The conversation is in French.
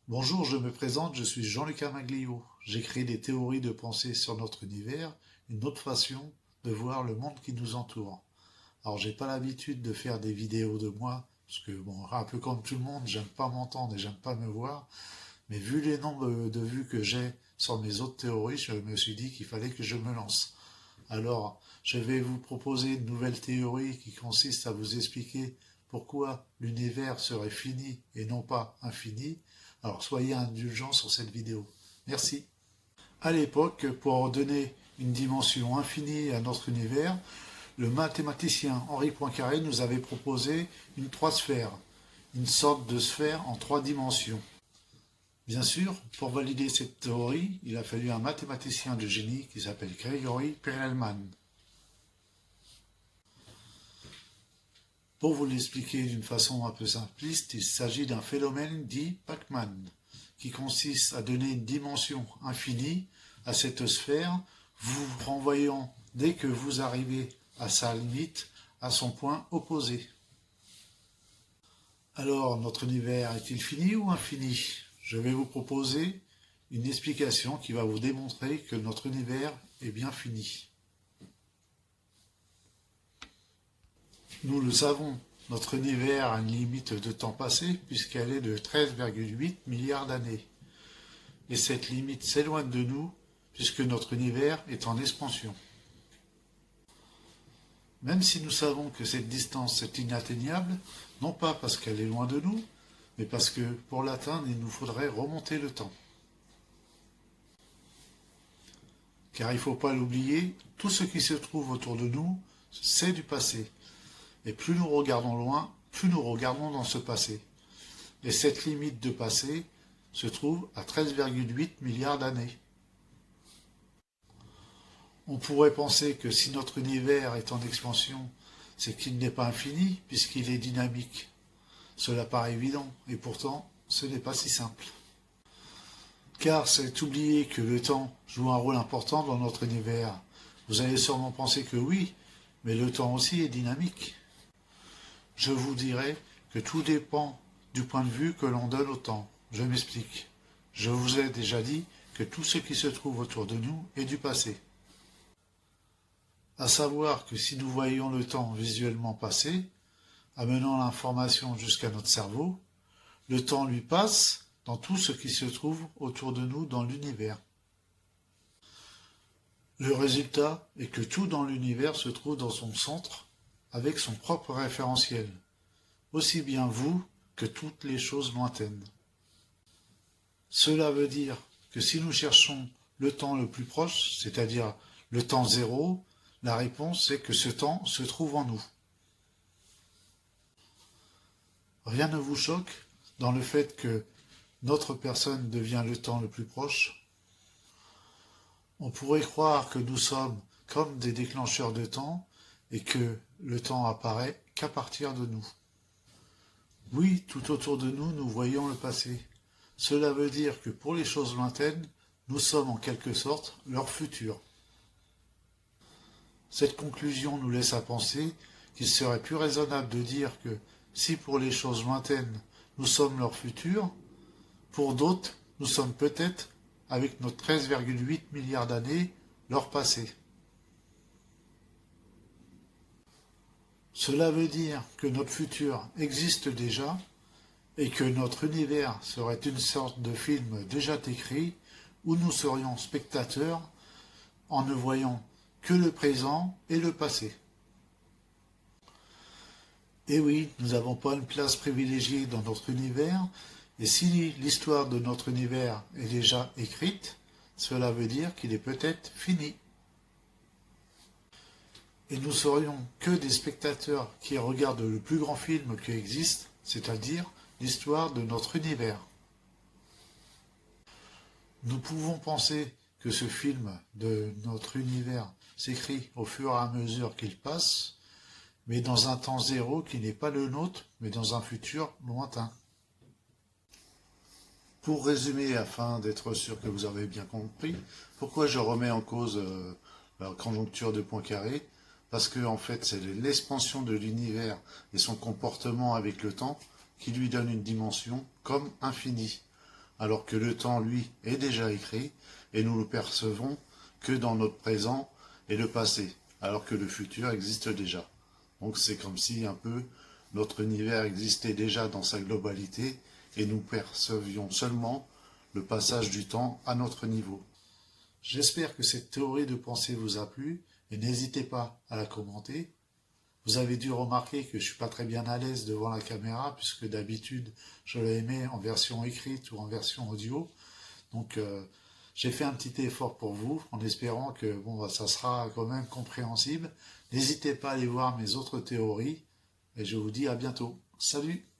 Bonjour, je me présente, je suis Jean-Luc Amaglio. J'écris des théories de pensée sur notre univers, une autre façon de voir le monde qui nous entoure. Alors, j'ai pas l'habitude de faire des vidéos de moi, parce que, bon, un peu comme tout le monde, j'aime pas m'entendre et j'aime pas me voir, mais vu les nombres de vues que j'ai sur mes autres théories, je me suis dit qu'il fallait que je me lance. Alors, je vais vous proposer une nouvelle théorie qui consiste à vous expliquer pourquoi l'univers serait fini et non pas infini. Alors, soyez indulgents sur cette vidéo. Merci. À l'époque, pour donner une dimension infinie à notre univers, le mathématicien Henri Poincaré nous avait proposé une trois sphères, une sorte de sphère en trois dimensions. Bien sûr, pour valider cette théorie, il a fallu un mathématicien de génie qui s'appelle Gregory Perelman. Pour vous l'expliquer d'une façon un peu simpliste, il s'agit d'un phénomène dit Pac-Man, qui consiste à donner une dimension infinie à cette sphère, vous renvoyant dès que vous arrivez à sa limite, à son point opposé. Alors, notre univers est-il fini ou infini? Je vais vous proposer une explication qui va vous démontrer que notre univers est bien fini. Nous le savons, notre univers a une limite de temps passé puisqu'elle est de 13,8 milliards d'années. Et cette limite s'éloigne de nous puisque notre univers est en expansion. Même si nous savons que cette distance est inatteignable, non pas parce qu'elle est loin de nous, mais parce que pour l'atteindre, il nous faudrait remonter le temps. Car il ne faut pas l'oublier, tout ce qui se trouve autour de nous, c'est du passé. Et plus nous regardons loin, plus nous regardons dans ce passé. Et cette limite de passé se trouve à 13,8 milliards d'années. On pourrait penser que si notre univers est en expansion, c'est qu'il n'est pas infini puisqu'il est dynamique. Cela paraît évident, et pourtant, ce n'est pas si simple. Car c'est oublier que le temps joue un rôle important dans notre univers. Vous allez sûrement penser que oui, mais le temps aussi est dynamique. Je vous dirai que tout dépend du point de vue que l'on donne au temps. Je m'explique. Je vous ai déjà dit que tout ce qui se trouve autour de nous est du passé. À savoir que si nous voyons le temps visuellement passer, amenant l'information jusqu'à notre cerveau, le temps lui passe dans tout ce qui se trouve autour de nous dans l'univers. Le résultat est que tout dans l'univers se trouve dans son centre avec son propre référentiel, aussi bien vous que toutes les choses lointaines. Cela veut dire que si nous cherchons le temps le plus proche, c'est-à-dire le temps zéro, la réponse est que ce temps se trouve en nous. Rien ne vous choque dans le fait que notre personne devient le temps le plus proche? On pourrait croire que nous sommes comme des déclencheurs de temps et que le temps apparaît qu'à partir de nous. Oui, tout autour de nous, nous voyons le passé. Cela veut dire que pour les choses lointaines, nous sommes en quelque sorte leur futur. Cette conclusion nous laisse à penser qu'il serait plus raisonnable de dire que si pour les choses lointaines, nous sommes leur futur, pour d'autres, nous sommes peut-être, avec nos 13,8 milliards d'années, leur passé. Cela veut dire que notre futur existe déjà et que notre univers serait une sorte de film déjà écrit où nous serions spectateurs en ne voyant que le présent et le passé. Et oui, nous n'avons pas une place privilégiée dans notre univers, et si l'histoire de notre univers est déjà écrite, cela veut dire qu'il est peut-être fini. Et nous serions que des spectateurs qui regardent le plus grand film qui existe, c'est-à-dire l'histoire de notre univers. Nous pouvons penser que ce film de notre univers s'écrit au fur et à mesure qu'il passe, mais dans un temps zéro qui n'est pas le nôtre, mais dans un futur lointain. Pour résumer, afin d'être sûr que vous avez bien compris, pourquoi je remets en cause la conjoncture de Poincaré? Parce que en fait, c'est l'expansion de l'univers et son comportement avec le temps qui lui donne une dimension comme infinie. alors que le temps, lui, est déjà écrit, et nous le percevons que dans notre présent et le passé, alors que le futur existe déjà. Donc c'est comme si un peu notre univers existait déjà dans sa globalité, et nous percevions seulement le passage du temps à notre niveau. J'espère que cette théorie de pensée vous a plu, et n'hésitez pas à la commenter. Vous avez dû remarquer que je suis pas très bien à l'aise devant la caméra, puisque d'habitude je l'aimais en version écrite ou en version audio. Donc j'ai fait un petit effort pour vous, en espérant que bon, ça sera quand même compréhensible. N'hésitez pas à aller voir mes autres théories, et je vous dis à bientôt. Salut!